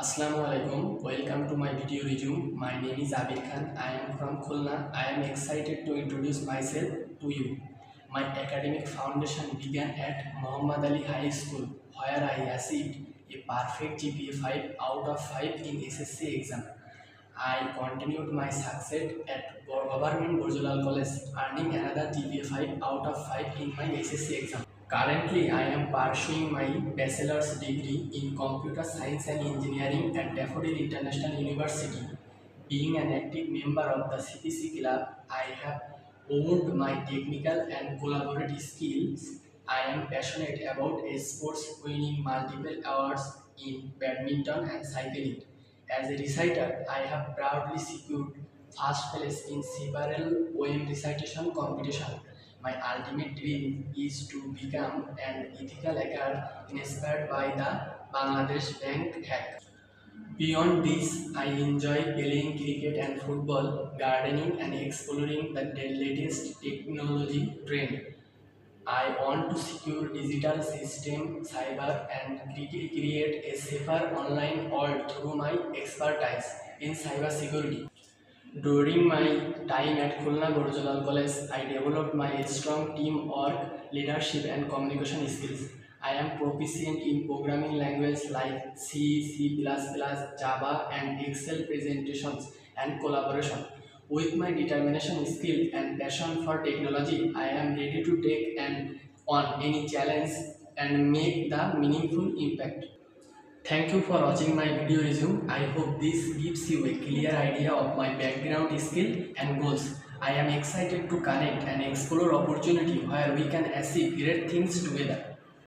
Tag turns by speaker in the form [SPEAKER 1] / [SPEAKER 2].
[SPEAKER 1] Assalamu alaikum. Welcome to my video resume. My name is Abir Khan. I am from Khulna. I am excited to introduce myself to you. My academic foundation began at Muhammad Ali High School, where I achieved a perfect GPA 5 out of 5 in SSC exam. I continued my success at Government Burjulal College, earning another GPA 5 out of 5 in my SSC exam. Currently, I am pursuing my bachelor's degree in computer science and engineering at Daffodil International University. Being an active member of the CPC club, I have honed my technical and collaborative skills. I am passionate about sports, winning multiple awards in badminton and cycling. As a reciter, I have proudly secured first place in several OM recitation competitions. My ultimate dream is to become an ethical hacker inspired by the Bangladesh Bank hack. Beyond this, I enjoy playing cricket and football, gardening, and exploring the latest technology trend. I want to secure digital system, cyber, and create a safer online world through my expertise in cyber security. During my time at Khulna Borjolal College, I developed my strong teamwork, leadership, and communication skills. I am proficient in programming languages like C, C++, Java, and Excel presentations and collaboration. With my determination, skill, and passion for technology, I am ready to take on any challenge and make the meaningful impact. Thank you for watching my video resume. I hope this gives you a clear idea of my background, skill, and goals. I am excited to connect and explore opportunity where we can achieve great things together.